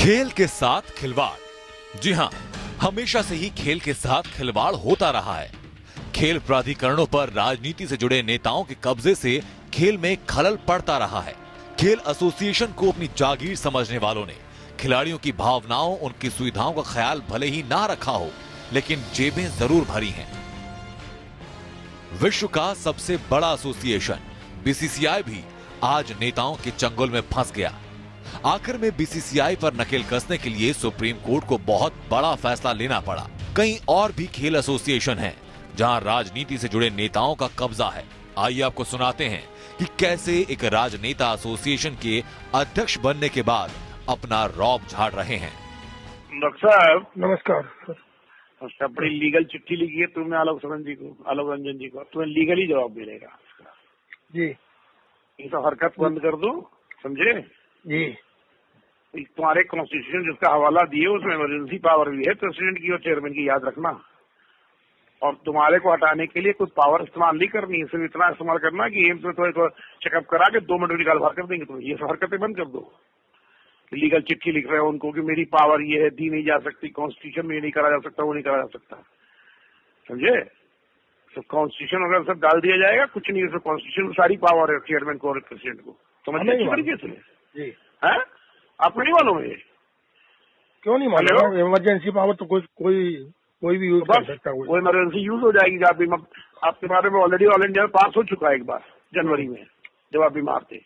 खेल के साथ खिलवाड़। जी हां, हमेशा से ही खेल के साथ खिलवाड़ होता रहा है। खेल प्राधिकरणों पर राजनीति से जुड़े नेताओं के कब्जे से खेल में खलल पड़ता रहा है। खेल एसोसिएशन को अपनी जागीर समझने वालों ने खिलाड़ियों की भावनाओं, उनकी सुविधाओं का ख्याल भले ही ना रखा हो, लेकिन जेबें जरूर भरी हैं। विश्व का सबसे बड़ा एसोसिएशन बीसीसीआई भी आज नेताओं के चंगुल में फंस गया। आखिर में बीसीसीआई पर नकेल कसने के लिए सुप्रीम कोर्ट को बहुत बड़ा फैसला लेना पड़ा। कई और भी खेल एसोसिएशन हैं जहां राजनीति से जुड़े नेताओं का कब्जा है। आइए आपको सुनाते हैं कि कैसे एक राजनेता एसोसिएशन के अध्यक्ष बनने के बाद अपना रौब झाड़ रहे हैं। डॉक्टर साहब नमस्कार सर। बड़ी लीगल चिट्ठी लिखी है तुमने आलोक रंजन जी को, तुम्हें लीगली जवाब मिलेगा जी। ये तो हरकत बंद कर दो, समझे जी। तुम्हारे कॉन्स्टिट्यूशन जिसका हवाला दिए उसमें इमरजेंसी पावर भी है प्रेसिडेंट की और चेयरमैन की, याद रखना। और तुम्हारे को हटाने के लिए कुछ पावर इस्तेमाल नहीं करनी है, सिर्फ इतना इस्तेमाल करना कि एम्स में थोड़ा चेकअप करा के 2 मिनट में निकाल बाहर कर देंगे। तो ये सब हरकतें बंद कर दो। लीगल चिट्ठी लिख रहे हो उनको कि मेरी पावर ये है, दी नहीं जा सकती, कॉन्स्टिट्यूशन में ये नहीं करा जा सकता, वो नहीं करा जा सकता, समझे। सब कॉन्स्टिट्यूशन वगैरह सब डाल दिया जाएगा, कुछ नहीं है। कॉन्स्टिट्यूशन में सारी पावर है चेयरमैन को और प्रेसिडेंट को, समझ अच्छी तरीके से जी। है। आपको नहीं मालूम है? क्यों नहीं मालूम? इमरजेंसी पावर तो कोई भी यूज कर सकता है। वो इमरजेंसी यूज हो जाएगी जब आपके बारे में ऑलरेडी ऑल इंडिया में पास हो चुका है एक बार जनवरी में, जब आप बीमार थे।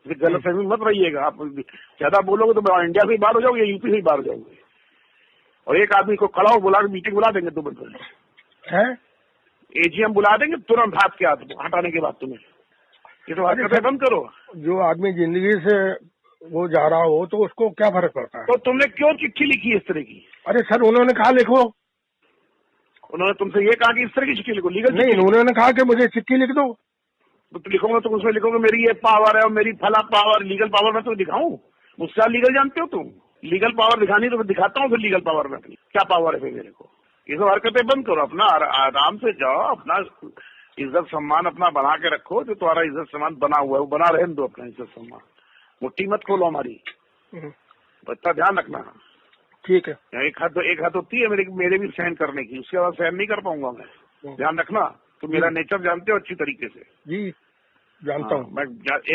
गलत फहमी मत रहिएगा। आप ज्यादा बोलोगे तो इंडिया से ही बाहर हो जाओगे या यूपी से ही बाहर हो जाओगे। और एक आदमी को खड़ा हो बुला के मीटिंग बुला देंगे 2 मिनट में, एजीएम बुला देंगे तुरंत हाथ के हाथ हटाने के बाद तुम्हें। ये तो हरकतें बंद करो। जो आदमी जिंदगी से वो जा रहा हो तो उसको क्या फर्क पड़ता है? तो तुमने क्यों चिट्ठी लिखी है इस तरह की? अरे सर, उन्होंने कहा लिखो। उन्होंने तुमसे ये कहा कि इस तरह की चिट्ठी लिखो, लीगल नहीं, उन्होंने कहा कि मुझे चिट्ठी लिख दो। तो लिखोगे तो उसमें लिखोगे मेरी ये पावर है और मेरी फला पावर, लीगल पावर मैं तो दिखाऊं? मुझसे लीगल जानते हो तुम? लीगल पावर दिखानी तो मैं दिखाता हूँ फिर लीगल पावर में अपनी क्या पावर है फिर मेरे को। ये सब हरकतें बंद करो, अपना आराम से जाओ, अपना इज्जत सम्मान अपना बना के रखो। जो तुम्हारा इज्जत सम्मान बना हुआ है वो बना रहने दो, अपना इज्जत सम्मान। मुट्ठी मत खोलो हमारी, इतना ध्यान रखना। ठीक है। एक हाथ होती है मेरे भी सहन करने की, उसके बाद सहन नहीं कर पाऊंगा मैं, ध्यान रखना। तो मेरा नेचर जानते हो अच्छी तरीके से। जी जानता हूँ। मैं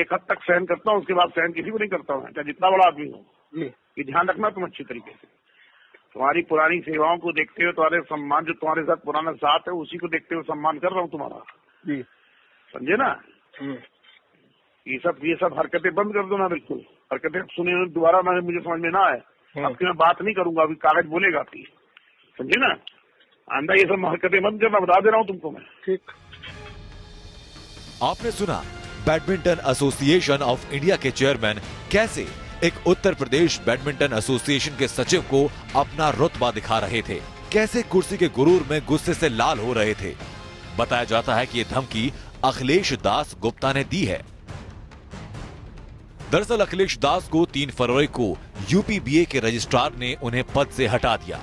एक हद तक सहन करता हूँ, उसके बाद सहन किसी को नहीं करता हूँ, चाहे जितना बड़ा आदमी हो। ये ध्यान रखना तुम अच्छी तरीके से। तुम्हारी पुरानी सेवाओं को देखते हुए, तुम्हारे सम्मान जो तुम्हारे साथ पुराना साथ है उसी को देखते हुए सम्मान कर रहा हूँ तुम्हारा, जी समझे ना। ये सब हरकतें बंद कर दो ना, बिल्कुल। हरकतें सुने दोबारा मुझे समझ में ना आए, आपकी मैं बात नहीं करूंगा, अभी कागज बोलेगा आपकी, समझे ना। आंदा ये सब हरकतें बंद करना, बता दे रहा हूँ तुमको मैं। ठीक। आपने सुना बैडमिंटन एसोसिएशन ऑफ इंडिया के चेयरमैन कैसे एक उत्तर प्रदेश बैडमिंटन एसोसिएशन के सचिव को अपना रुतबा दिखा रहे थे, कैसे कुर्सी के गुरूर में गुस्से से लाल हो रहे थे। बताया जाता है कि ये धमकी अखिलेश दास गुप्ता ने दी है। दरअसल अखिलेश दास को 3 फरवरी को यूपीबीए के रजिस्ट्रार ने उन्हें पद से हटा दिया।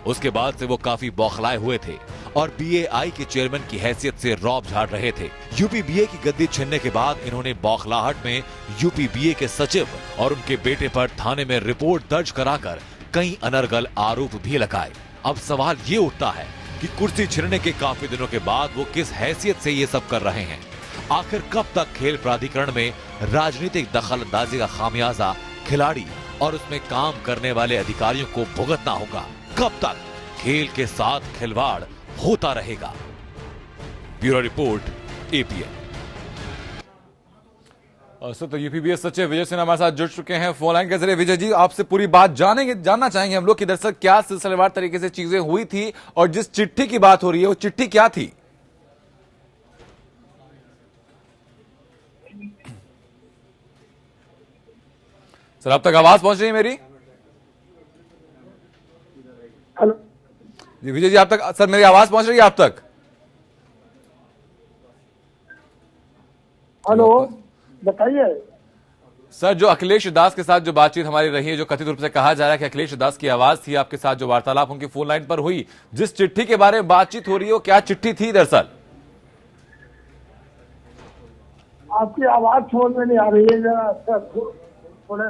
उसके बाद से वो काफी बौखलाए हुए थे और बीएआई के चेयरमैन की हैसियत से रौब झाड़ रहे थे। यूपीबीए की गद्दी छीनने के बाद इन्होंने बौखलाहट में यूपीबीए के सचिव और उनके बेटे पर थाने में रिपोर्ट दर्ज कराकर कई अनर्गल आरोप भी लगाए। अब सवाल ये उठता है कि कुर्सी छीनने के काफी दिनों के बाद वो किस हैसियत से ये सब कर रहे हैं। आखिर कब तक खेल प्राधिकरण में राजनीतिक दखलंदाजी का खामियाजा खिलाड़ी और उसमें काम करने वाले अधिकारियों को भुगतना होगा? कब तक खेल के साथ खिलवाड़ होता रहेगा? Bureau report, APN. तो यूपीबीए सचिव विजय सिन्हा हमारे साथ जुड़ चुके हैं फोन लाइन के जरिए। विजय जी, आपसे पूरी बात जानना चाहेंगे हम लोग कि दरअसल क्या सिलसिलेवार तरीके से चीजें हुई थी और जिस चिट्ठी की बात हो रही है वो चिट्ठी क्या थी? सर, अब तक आवाज पहुंच रही है मेरी? हेलो जी विजय जी, आप तक सर मेरी आवाज पहुंच रही है आप तक? हेलो, बताइए सर। जो अखिलेश दास के साथ जो बातचीत हमारी रही है, जो कथित रूप से कहा जा रहा है कि अखिलेश दास की आवाज थी आपके साथ, जो वार्तालाप उनकी फोन लाइन पर हुई, जिस चिट्ठी के बारे में बातचीत हो रही है वो क्या चिट्ठी थी दरअसल? आपकी आवाज समझ में नहीं आ रही है, जरा थोड़े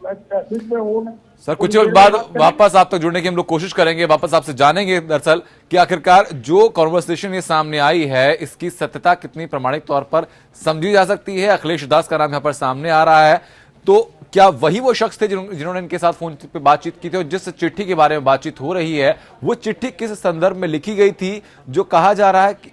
मैं ट्रैफिक में हूँ। सर कुछ वक्त बाद वापस आप तक जुड़ने की हम लोग कोशिश करेंगे, वापस आपसे जानेंगे दरअसल कि आखिरकार जो कॉन्वर्सेशन ये सामने आई है इसकी सत्यता कितनी प्रामाणिक तौर पर समझी जा सकती है। अखिलेश दास का नाम यहां पर सामने आ रहा है, तो क्या वही वो शख्स थे जिन्होंने इनके साथ फोन पे बातचीत की थी, और जिस चिट्ठी के बारे में बातचीत हो रही है वो चिट्ठी किस संदर्भ में लिखी गई थी, जो कहा जा रहा है कि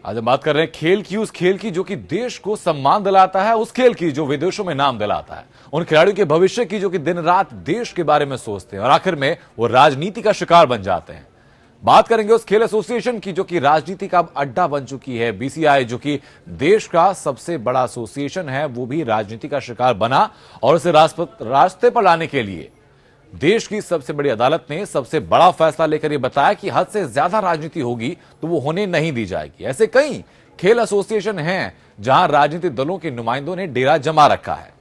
आज हम बात कर रहे हैं खेल की, उस खेल की जो कि देश को सम्मान दिलाता है, उस खेल की जो विदेशों में नाम दिलाता है, उन खिलाड़ियों के भविष्य की जो कि दिन रात देश के बारे में सोचते हैं और आखिर में वो राजनीति का शिकार बन जाते हैं। बात करेंगे उस खेल एसोसिएशन की जो कि राजनीति का अड्डा बन चुकी है। बीसीआई जो कि देश का सबसे बड़ा एसोसिएशन है, वो भी राजनीति का शिकार बना और उसे रास्ते पर लाने के लिए देश की सबसे बड़ी अदालत ने सबसे बड़ा फैसला लेकर यह बताया कि हद से ज्यादा राजनीति होगी तो वो होने नहीं दी जाएगी। ऐसे कई खेल एसोसिएशन हैं जहां राजनीतिक दलों के नुमाइंदों ने डेरा जमा रखा है।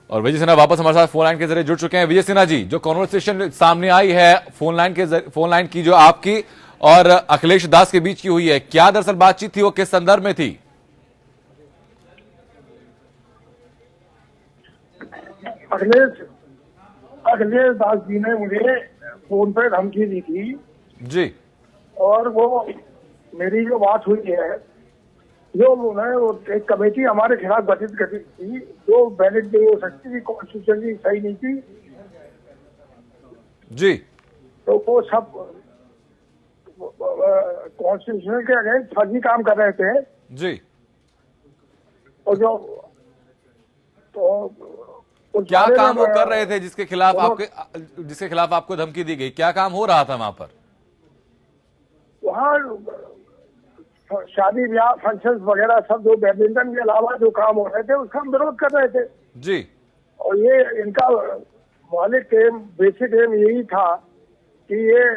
और विजय सिन्हा वापस हमारे साथ फोन लाइन के जरिए जुड़ चुके हैं। विजय सिन्हा जी, जो कॉन्वर्सेशन सामने आई है फोन लाइन की जो आपकी और अखिलेश दास के बीच की हुई है, क्या दरअसल बातचीत थी, वो किस संदर्भ में थी? अखिलेश दास जी ने मुझे फोन पे धमकी दी थी जी, और वो मेरी जो बात हुई है, जो उन्होंने वो एक कमेटी हमारे खिलाफ गठित थी जो वैलिड नहीं हो सकती थी, कॉन्स्टिट्यूशन सही नहीं थी जी, तो वो सब कॉन्स्टिट्यूशन के अगेंस्ट फर्जी काम कर रहे थे जी। और जो तो क्या काम वो कर रहे थे जिसके खिलाफ आपको धमकी दी गई? क्या काम हो रहा था वहां पर? वहाँ शादी ब्याह फंक्शंस वगैरह सब जो बैडमिंटन के अलावा जो काम हो रहे थे उसका हम विरोध कर रहे थे जी। और ये इनका मौलिक एम, बेसिक एम यही था कि ये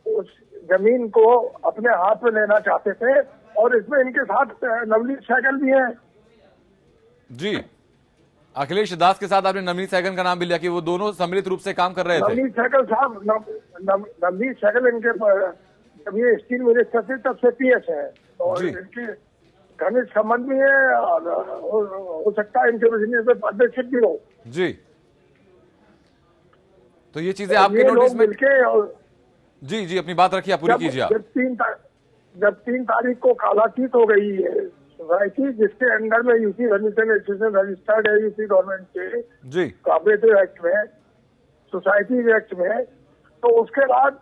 उस जमीन को अपने हाथ में लेना चाहते थे और इसमें इनके साथ नवनीत सहगल भी हैं जी। अखिलेश दास के साथ आपने नवनीत सहगल का नाम भी लिया कि वो दोनों सम्मिलित रूप से काम कर रहे थे। नवनीत सहगल साहब, नवनीत सहगल इनके जब ये स्टील मिनिस्टर थे तब से पीएस है और इनके घनिष्ठ संबंध भी है और हो सकता है इनके बिजनेस में पार्टनरशिप भी हो जी। तो ये चीजें आपके नोटिस में मिलके और जी जी अपनी बात रखिए, आप पूरी कीजिए। जब 3 तारीख को कालातीत हो गई है सोसाइटी जिसके अंडर में यूपी रजिस्ट्रेशन एसोसिएशन रजिस्टर्ड है यूपी गवर्नमेंट के जी कोऑपरेटिव एक्ट में, सोसाइटी एक्ट में, तो उसके बाद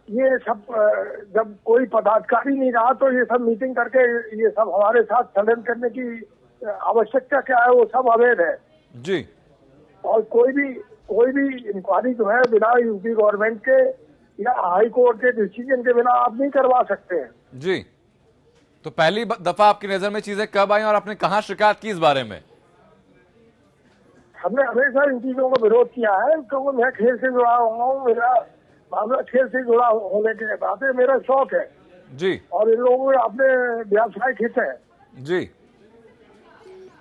ये सब जब कोई पदाधिकारी नहीं रहा तो ये सब मीटिंग करके ये सब हमारे साथ षड्यंत्र करने की आवश्यकता क्या है, वो सब अवैध है जी। और कोई भी इंक्वायरी जो है बिना यूपी गवर्नमेंट के या हाई कोर्ट के डिसीजन के बिना आप नहीं करवा सकते हैं जी। तो पहली दफा आपकी नजर में चीजें कब आई और आपने कहां शिकायत की इस बारे में? हमने हमेशा इन चीजों का विरोध किया है क्योंकि मैं खेल से जुड़ा हुआ हूँ, मेरा मामला खेल से जुड़ा होने के नाते मेरा शौक है जी। और इन लोगों के अपने व्यावसायिक हित है जी।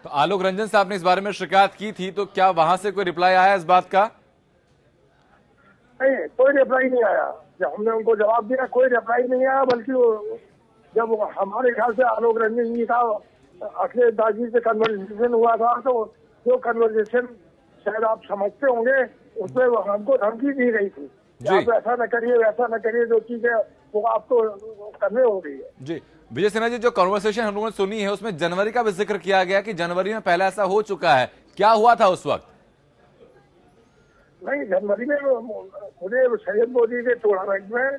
तो आलोक रंजन से आपने इस बारे में शिकायत की थी, तो क्या वहां से कोई रिप्लाई आया इस बात का? नहीं, कोई रिप्लाई नहीं आया। जब हमने उनको जवाब दिया कोई रिप्लाई नहीं आया, बल्कि जब हमारे ख्याल से आलोक रंजन जी का अखिलेश दास जी से कन्वर्सेशन हुआ था तो जो कन्वर्सेशन शायद आप समझते होंगे उसमें हमको धमकी दी गई थी आप ऐसा न करिए वैसा न करिए, जो चीजें वो आपको करने हो गई है जी। विजय सिन्हा जी, जो कन्वर्सेशन हम लोगों ने सुनी है उसमें जनवरी का भी जिक्र किया गया कि जनवरी में पहले ऐसा हो चुका है, क्या हुआ था उस वक्त? नहीं, जनवरी में मुझे सैयद मोदी के टूर्नामेंट में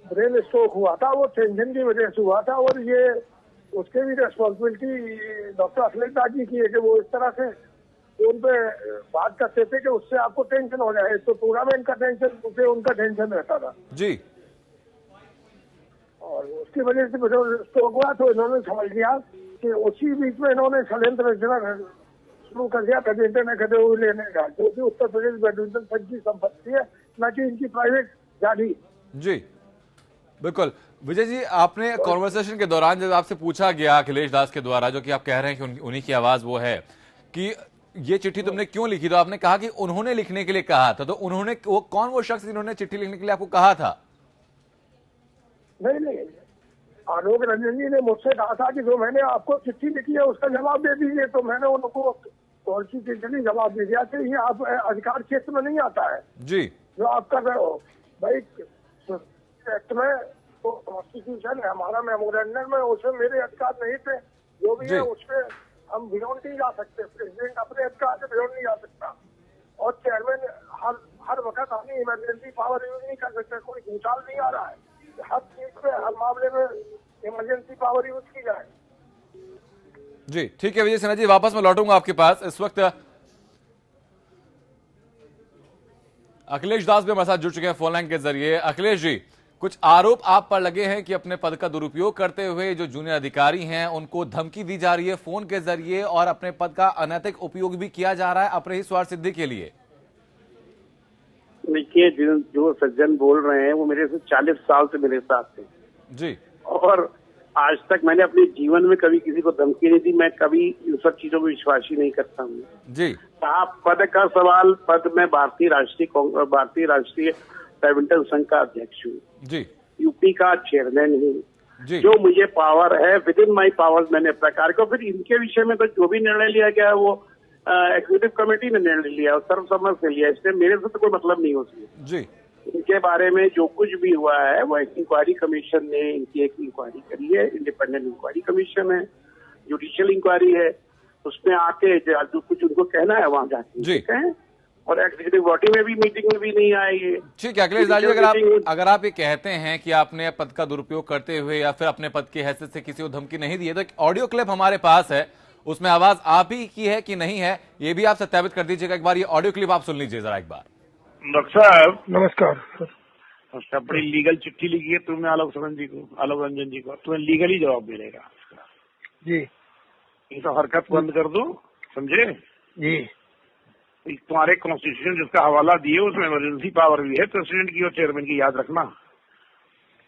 ब्रेन स्ट्रोक हुआ था, वो टेंशन की वजह से हुआ था और ये उसके भी रिस्पॉन्सिबिलिटी डॉक्टर अखिलेश दास जी की है कि वो इस तरह से उन पे बात करते थे कि उससे आपको टेंशन हो जाए, तो टूर्नामेंट का टेंशन उसे उनका टेंशन रहता था जी। और उसकी वजह से स्ट्रोक हुआ तो इन्होंने समझ लिया कि उसी बीच में इन्होंने षड्यंत्र रचना शुरू कर दिया बैडमिंटन अकेडमी लेने का, जो कि उत्तर प्रदेश बैडमिंटन संघ की संपत्ति है, न कि इनकी प्राइवेट गाड़ी। जी बिल्कुल। विजय जी, आपने कॉन्वर्सेशन के दौरान जब आपसे पूछा गया अखिलेश दास के द्वारा, जो कि आप कह रहे हैं कि उन्हीं की आवाज वो है, कि ये चिट्ठी तुमने क्यों लिखी, तो आपने कहा कि उन्होंने लिखने के लिए कहा था। तो उन्होंने, वो कौन वो शख्स जिन्होंने चिट्ठी लिखने के लिए आपको कहा था? नहीं, आलोक रंजन जी ने मुझसे कहा था कि जो मैंने आपको चिट्ठी लिखी है उसका जवाब दे दीजिए। तो मैंने उनको कॉन्स्टिट्यूशनली जवाब दे दिया कि ये आप अधिकार क्षेत्र में नहीं आता है जी, जो आप कर रहे हो। भाई एक्ट में तो कॉन्स्टिट्यूशन है हमारा, मेमोरेंडम में उसमें मेरे अधिकार नहीं थे। जो भी है उसमें हम बियॉन्ड नहीं जा सकते। प्रेसिडेंट अपने अधिकार से बियॉन्ड नहीं जा सकता, और चेयरमैन हर वक्त अपनी इमरजेंसी पावर यूज नहीं कर सकते। कोई भूचाल नहीं आ रहा है, हर चीज पे, हर मामले में इमरजेंसी पावर यूज की जाए। जी ठीक है विजय सिन्हा जी, वापस मैं लौटूंगा आपके पास। इस वक्त अखिलेश दास भी हमारे साथ जुड़ चुके हैं फोन लाइन के जरिए। अखिलेश जी, कुछ आरोप आप पर लगे हैं कि अपने पद का दुरुपयोग करते हुए जो जूनियर अधिकारी हैं उनको धमकी दी जा रही है फोन के जरिए, और अपने पद का अनैतिक उपयोग भी किया जा रहा है अपने ही स्वार्थ सिद्धि के लिए। देखिए, जो सज्जन बोल रहे हैं वो मेरे से 40 साल से मेरे साथ थे जी, और आज तक मैंने अपने जीवन में कभी किसी को धमकी नहीं दी। मैं कभी इन सब चीजों में विश्वास ही नहीं करता हूँ जी। आप पद का सवाल, पद में भारतीय राष्ट्रीय बैडमिंटन संघ का अध्यक्ष हूँ जी, यूपी का चेयरमैन हूँ जी। जो मुझे पावर है विद इन माई पावर्स मैंने अपना कार्य को, फिर इनके विषय में तो जो भी निर्णय लिया गया है वो एग्जीक्यूटिव कमेटी ने निर्णय लिया और सर्वसम्मत से लिया, इसलिए मेरे से तो कोई मतलब नहीं होती जी। इनके बारे में जो कुछ भी हुआ है वो एक इंक्वायरी कमीशन ने इनकी एक इंक्वायरी करी है, इंडिपेंडेंट इंक्वायरी कमीशन है, जुडिशियल इंक्वायरी है, उसमें आके जो कुछ उनको कहना है वहाँ जाके कहें, और एग्जीक्यूटिव बॉडी में भी मीटिंग में भी नहीं आए ये। ठीक है अखिलेश दास जी, अगर आप ये कहते हैं कि आपने पद का दुरुपयोग करते हुए या फिर अपने पद की हैसियत से किसी को धमकी नहीं दी है, तो एक ऑडियो क्लिप हमारे पास है, उसमें आवाज आप ही की है कि नहीं है ये भी आप सत्यापित कर दीजिएगा। एक बार ये ऑडियो क्लिप आप सुन लीजिए जरा एक बार। डॉक्टर साहब नमस्कार सर। बड़ी लीगल चिट्ठी लिखी है तुमने आलोक रंजन जी को, तुम्हें लीगली जवाब मिलेगा जी। ये तो हरकत बंद कर दो, समझे जी। तुम्हारे कॉन्स्टिट्यूशन जिसका हवाला दिए उसमें इमरजेंसी पावर भी है प्रेसिडेंट की और चेयरमैन की, याद रखना।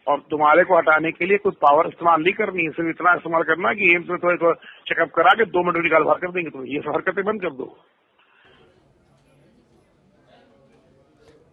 और तुम्हारे को हटाने के लिए कुछ पावर इस्तेमाल नहीं करनी है, सिर्फ इतना इस्तेमाल करना कि एम्स में थोड़ा चेकअप करा के 2 मिनट निकाल बाहर कर देंगे। तो ये सब हरकतें बंद कर दो।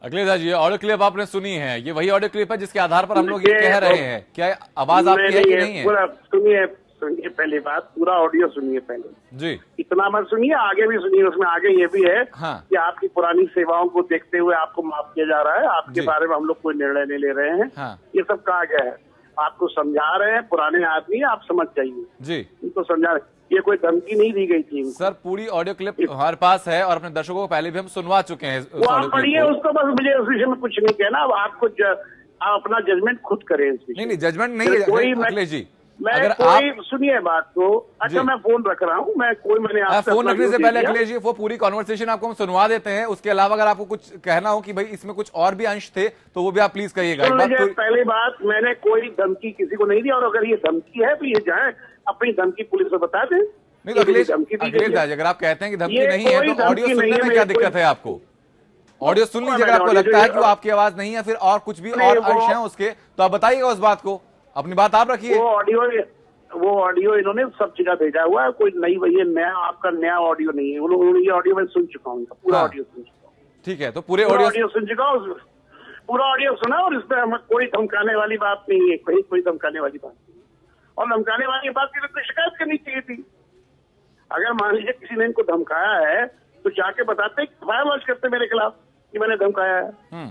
अखिलेश दास जी, ऑडियो क्लिप आपने सुनी है, ये वही ऑडियो क्लिप है जिसके आधार पर हम लोग ये कह रहे हैं, क्या आवाज आपकी है कि नहीं है? सुनिए पहले बात, पूरा ऑडियो सुनिए पहले जी। इतना मत सुनिए, आगे भी सुनिए। उसमें आगे ये भी है कि आपकी पुरानी सेवाओं को देखते हुए आपको माफ किया जा रहा है, आपके बारे में हम लोग कोई निर्णय नहीं ले रहे हैं, ये सब कहा गया है। आपको समझा रहे हैं, पुराने आदमी आप समझ जाइए जी, इनको समझा रहे। ये कोई धमकी नहीं दी गई थी सर। पूरी ऑडियो क्लिप हमारे पास है और अपने दर्शकों को पहले भी हम सुनवा चुके हैं। वो आप पढ़िए उसको, बस मुझे उस विषय में कुछ नहीं कहना। अब आपको आप अपना जजमेंट खुद करें इस विषय। नहीं जजमेंट नहीं है अखिलेश जी। अगर आप सुनिए बात को, अच्छा मैं फोन रख रहा हूँ, मैंने आपसे फोन रखने से पहले अखिलेश जी वो पूरी कॉन्वर्सेशन आपको हम सुनवा देते हैं। उसके अलावा अगर आपको कुछ कहना हो कि भाई इसमें कुछ और भी अंश थे तो वो भी आप प्लीज कहिएगा। पहली बात, मैंने कोई धमकी किसी को नहीं दी, और अगर ये धमकी है तो ये जाए अपनी धमकी पुलिस को बता दें। नहीं तो अखिलेश दास, अगर आप कहते हैं कि धमकी नहीं है तो ऑडियो सुनने में क्या दिक्कत है आपको? ऑडियो सुन लीजिए, अगर आपको लगता है कि वो आपकी आवाज नहीं है, फिर और कुछ भी और अंश है उसके, तो आप बताइएगा उस बात को, अपनी बात आप रखिए। वो ऑडियो इन्होंने सब जगह भेजा हुआ है, कोई नई वही नया आपका नया ऑडियो नहीं है। उन्होंने ये ऑडियो मैं सुन चुका हूँ, पूरा ऑडियो सुन चुका हूँ। ठीक है, तो पूरे ऑडियो सुन चुका हूँ, पूरा ऑडियो सुना, और इसमें कोई धमकाने वाली बात नहीं है, कोई धमकाने वाली बात नहीं। और धमकाने वाली बात की तो शिकायत करनी चाहिए थी। अगर मान लीजिए किसी ने इनको धमकाया है तो जाके बताते दर्ज करते मेरे खिलाफ कि मैंने धमकाया है,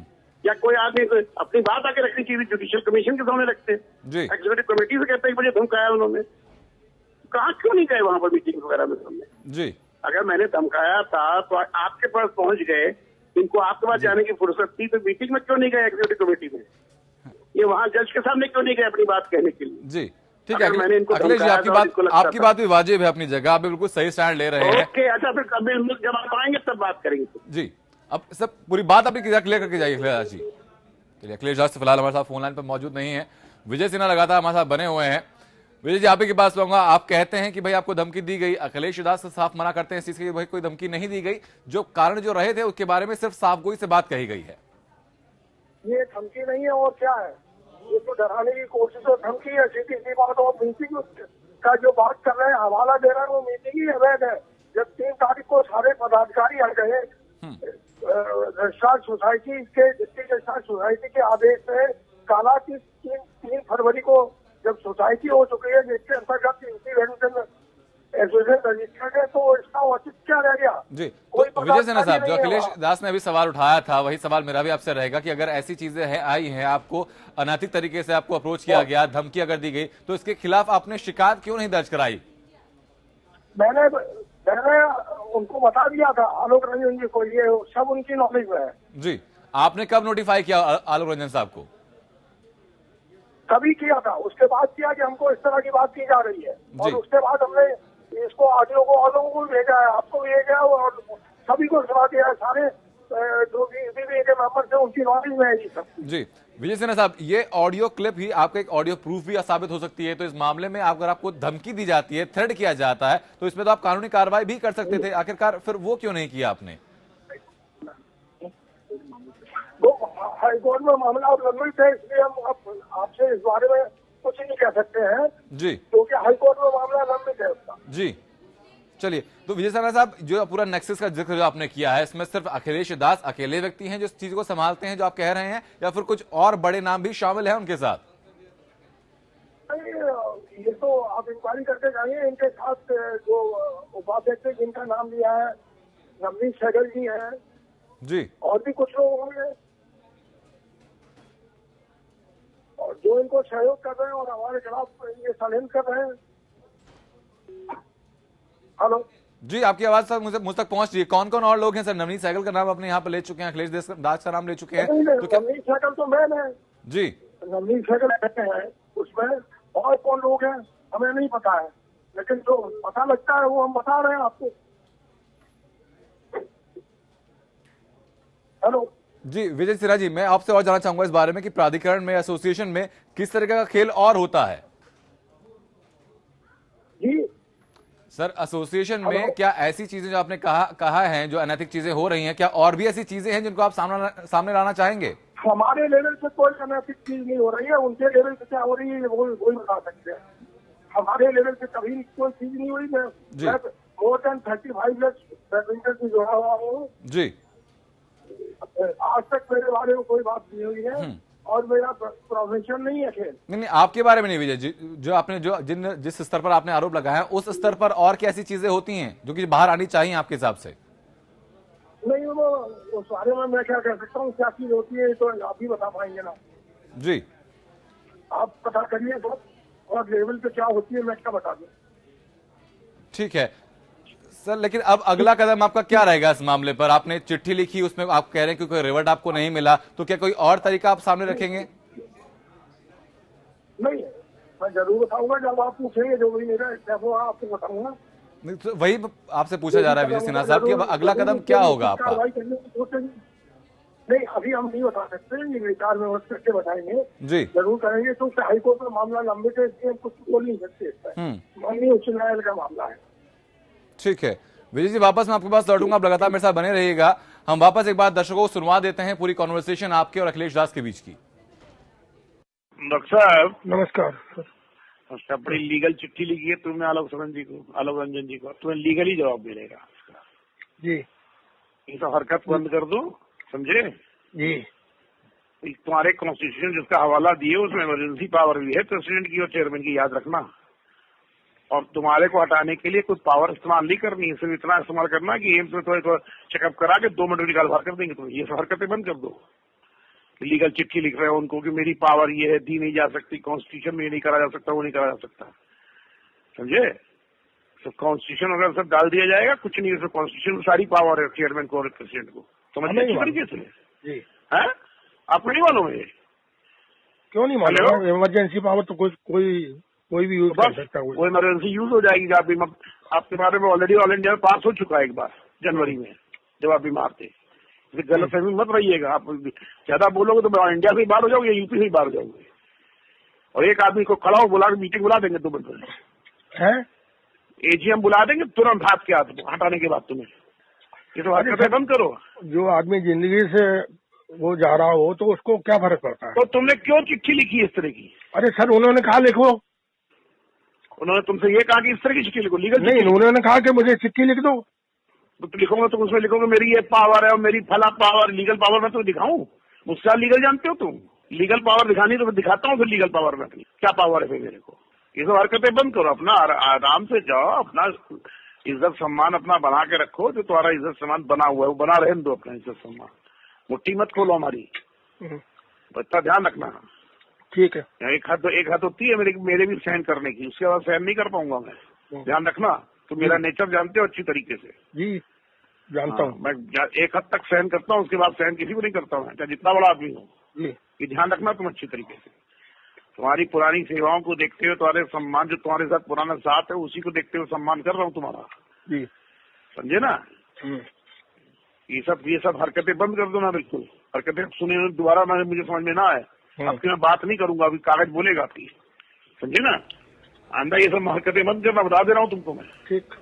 या कोई आदमी अपनी बात आके रखनी चाहिए, जुडिशियल कमीशन के सामने रखते, एग्जीक्यूटिव कमेटी से कहते हैं मुझे धमकाया उन्होंने, कहा क्यों नहीं गए वहां पर मीटिंग वगैरह में सामने जी। अगर मैंने धमकाया था तो आपके पास पहुंच गए, इनको आपके पास जाने की फुर्सत थी, तो मीटिंग में क्यों नहीं गए एग्जीक्यूटिव कमेटी में? ये वहां जज के सामने क्यों नहीं गए अपनी बात कहने के लिए? जी ठीक है अखिलेश जी, आपकी बात भी वाजिब है अपनी जगह, आप बिल्कुल सही स्टैंड ले रहे हैं। ओके, अच्छा फिर कभी जब आप आएंगे तब बात करेंगे जी। अब सब पूरी बात अपनी क्लियर करके जाइए अखिलेश दास जी। चलिए, अखिलेश दास फिलहाल हमारे साथ फोन लाइन पर मौजूद नहीं है। विजय सिन्हा लगातार हमारे साथ बने हुए हैं। विजय जी, आप ही के पास आऊंगा। आप कहते हैं कि भाई आपको धमकी दी गई, अखिलेश दास से साफ मना करते हैं इस चीज की, भाई कोई धमकी नहीं दी गई, जो कारण जो रहे थे उसके बारे में सिर्फ साफ गोई से बात कही गई है। ये धमकी नहीं है और क्या है, उसको डराने की कोशिश और धमकी है, सीधी सी बात। और मीटिंग का जो बात कर रहे हैं, हवाला दे रहे हैं, वो मीटिंग ही अवैध है। जब 3 तारीख को सारे पदाधिकारी आ गए रजिस्ट्रार सोसाइटी के, डिस्ट्रिक्ट रजिस्ट्रार सोसाइटी के आदेश से काला की 3 फरवरी को जब सोसाइटी हो चुकी है, जिसके अंतर्गत एसोसिएशन रजिस्टर्ड है, तो इसका औचित्य क्या रह गया? जी, तो विजय सिन्हा साहब, जो अखिलेश दास ने अभी सवाल उठाया था, वही सवाल मेरा भी आपसे रहेगा कि अगर ऐसी चीजें हैं आई हैं, आपको अनैतिक तरीके से आपको अप्रोच किया गया, धमकी अगर दी गई, तो इसके खिलाफ आपने शिकायत क्यों नहीं दर्ज कराई? मैंने उनको बता दिया था, आलोक रंजन जी को, ये सब उनकी नॉलेज में है। जी, आपने कब नोटिफाई किया आलोक रंजन साहब को? कभी किया था, उसके बाद किया कि हमको इस तरह की बात की जा रही है, और उसके बाद हमने इसको ऑडियो को और लोगों को भेजा है, आपको भेजा है और सभी को सुना दिया है। सारे जो भी के मेंबर थे उनकी नॉलेज में है ये सब। जी, विजय सिन्हा साहब, ये ऑडियो क्लिप ही आपका एक ऑडियो प्रूफ भी साबित हो सकती है, तो इस मामले में अगर आपको धमकी दी जाती है, थ्रेट किया जाता है, तो इसमें तो आप कानूनी कार्रवाई भी कर सकते थे, आखिरकार फिर वो क्यों नहीं किया आपने? हाईकोर्ट में मामला लंबित है, इसलिए हम आपसे इस बारे में कुछ नहीं कह सकते हैं जी, क्योंकि हाईकोर्ट में मामला लंबित है उसका। जी, चलिए, तो विजय सिन्हा साहब, जो पूरा नेक्सस का जिक्र जो आपने किया है, इसमें सिर्फ अखिलेश दास अकेले व्यक्ति हैं जो इस चीज को संभालते हैं, जो आप कह रहे हैं, या फिर कुछ और बड़े नाम भी शामिल हैं उनके साथ? ये तो आप इंक्वायरी करके जाइए। इनके साथ जो उपाध्यक्ष जिनका नाम लिया है, नवनीत सहगल जी हैं जी, और भी कुछ लोग होंगे, और जो इनको सहयोग कर रहे हैं और हमारे खिलाफ ये षड्यंत्र कर रहे हैं। हेलो जी, आपकी आवाज सर मुझ तक पहुंच रही है। कौन कौन और लोग हैं सर? नवनीत सहगल का नाम अपने यहाँ पे ले चुके हैं, अखिलेश दास का नाम ले चुके हैं, तो क्या? नवनीत सहगल तो मैन है जी, नवनीत सहगल कहते हैं उसमें, और कौन लोग हैं हमें नहीं पता है, लेकिन जो पता लगता है वो हम बता रहे हैं आपको। हेलो जी, विजय सिन्हा जी, मैं आपसे और जानना चाहूंगा इस बारे में कि प्राधिकरण में, एसोसिएशन में किस तरह का खेल और होता है? जी सर, एसोसिएशन में क्या ऐसी चीजें जो आपने कहा है, जो अनैतिक चीजें हो रही हैं, क्या और भी ऐसी चीजें हैं जिनको आप सामने लाना चाहेंगे? हमारे लेवल से कोई अनैतिक चीज नहीं हो रही है, उनके लेवल से क्या हो रही है वो बता सकते हैं। हमारे लेवल से कभी कोई चीज नहीं हुई। मैं मोर देन 35 ईयर्स बैडमिंटन से जुड़ा हुआ हूँ जी, आज तक मेरे बारे में कोई बात नहीं हुई है, और मेरा प्रोफेशन नहीं है खेल। नहीं, आपके बारे में नहीं विजय जी, जो आपने जिस स्तर पर आपने आरोप लगाया है, उस स्तर पर और कैसी चीजें होती हैं जो कि बाहर आनी चाहिए आपके हिसाब से? नहीं, वो उस बारे में मैं क्या कह सकता हूँ, क्या चीज होती है तो आप ही बता पाएंगे ना जी। आप पता करिए तो, और लेवल पे क्या होती है मैं क्या बता दूं। ठीक है सर, लेकिन अब अगला कदम आपका क्या रहेगा इस मामले पर? आपने चिट्ठी लिखी, उसमें आप कह रहे हैं कि कोई रिवर्ट आपको नहीं मिला, तो क्या कोई और तरीका आप सामने रखेंगे? नहीं, मैं जरूर बताऊंगा, जब आप पूछेंगे जो भी मेरा आपको बताऊंगा। तो वही आपसे पूछा जा रहा है विजय सिन्हा साहब कि अब अगला कदम क्या होगा आपका? नहीं, अभी हम नहीं बता सकते, ये विचार में करके बताएंगे जी, जरूर करेंगे, क्योंकि हाईकोर्ट में मामला लंबित है, इसलिए हम कुछ बोल नहीं सकते। माननीय उच्च न्यायालय का मामला है। ठीक है विजय जी, वापस मैं आपके पास लौटूंगा, आप लगातार मेरे साथ बने रहिएगा। हम वापस एक बार दर्शकों को सुनवा देते हैं पूरी कॉन्वर्सेशन आपके और अखिलेश दास के बीच की। डॉक्टर साहब नमस्कार। अच्छा, बड़ी लीगल चिट्ठी लिखी है तुमने आलोक रंजन जी को, तुम्हें लीगली जवाब मिलेगा जी। ये तो हरकत बंद कर दो, समझे जी। तुम्हारे कॉन्स्टिट्यूशन जिसका हवाला दिए उसमें इमरजेंसी पावर भी है प्रेसिडेंट की और चेयरमैन की, याद रखना। और तुम्हारे को हटाने के लिए कुछ पावर इस्तेमाल नहीं करनी, सिर्फ इतना इस्तेमाल करना कि एम्स में तो चेकअप करा के 2 मिनट निकाल बाहर कर देंगे। तो ये सब हरकतें बंद कर दो। लीगल चिट्ठी लिख रहे हो उनको कि मेरी पावर ये है, दी नहीं जा सकती, कॉन्स्टिट्यूशन में ये नहीं करा जा सकता, वो नहीं करा जा सकता, समझे। तो कॉन्स्टिट्यूशन अगर सब डाल दिया जाएगा, कुछ नहीं, उसमें कॉन्स्टिट्यूशन में सारी पावर है चेयरमैन को और प्रेसिडेंट को, समझिए अच्छी तरीके से है। आपको नहीं मालूम है? क्यों नहीं मालूम? इमरजेंसी पावर तो कोई भी यूज कर सकता है, वो इमरजेंसी यूज हो जाएगी। आपके बारे में ऑलरेडी ऑल इंडिया में पास हो चुका है एक बार जनवरी में, जब आप बीमार थे। गलत फहमी मत रहिएगा, आप ज्यादा बोलोगे तो इंडिया से ही बाहर हो जाओगे, यूपी से ही बाहर हो जाओगे। और एक आदमी को खड़ा हो बुला के मीटिंग बुला देंगे 2 मिनट में, एजीएम बुला देंगे तुरंत हाथ के हाथ हटाने के बाद तुम्हें। ये तो हरकतें बंद करो। जो आदमी जिंदगी से वो जा रहा हो तो उसको क्या फर्क पड़ता है? तो तुमने क्यों चिट्ठी लिखी इस तरह की? अरे सर, उन्होंने कहा लिखो। उन्होंने तुमसे ये कहा कि इस तरह की चिट्ठी लिखो, लीगल नहीं, उन्होंने कहा कि मुझे चिट्ठी लिख दो। तो लिखोगे तो उसमें लिखोगे मेरी ये पावर है और मेरी फला पावर, लीगल पावर मैं तो दिखाऊं? मुझसे लीगल जानते हो तुम? लीगल पावर दिखानी तो मैं दिखाता हूँ फिर लीगल पावर में अपनी क्या पावर है फिर मेरे को। ये सब हरकतें बंद करो, अपना आराम से जाओ, अपना इज्जत सम्मान अपना बना के रखो। जो तुम्हारा इज्जत सम्मान बना हुआ है वो बना रहने दो, अपना इज्जत सम्मान। मुट्ठी मत खोलो हमारी, तो इतना ध्यान रखना। ठीक है। एक हाथ होती है मेरे भी सहन करने की, उसके बाद सहन नहीं कर पाऊंगा मैं, ध्यान रखना। तो मेरा नेचर जानते हो अच्छी तरीके से। जी जानता हूँ। मैं एक हद तक सहन करता हूँ, उसके बाद सहन किसी को नहीं करता हूँ, चाहे जितना बड़ा आदमी हो। ये ध्यान रखना तुम अच्छी तरीके से। तुम्हारी पुरानी सेवाओं को देखते हुए, तुम्हारे सम्मान जो तुम्हारे साथ पुराना साथ है उसी को देखते हुए सम्मान कर रहा हूँ तुम्हारा, समझे ना? ये सब हरकतें बंद कर दो ना, बिल्कुल। हरकतें सुने दोबारा मुझे समझ में ना आए, आपकी मैं बात नहीं करूंगा, अभी कागज बोलेगा आपकी, समझे ना? आंदा ये सब हरकतें बंद करना, बता दे रहा हूँ तुमको मैं। ठीक।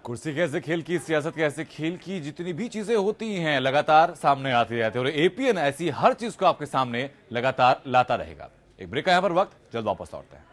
कुर्सी कैसे खेल की, सियासत कैसे खेल की, जितनी भी चीजें होती हैं लगातार सामने आती रहती है और एपीएन ऐसी हर चीज को आपके सामने लगातार लाता रहेगा। एक ब्रेक का यहां पर वक्त, जल्द वापस लौटते हैं।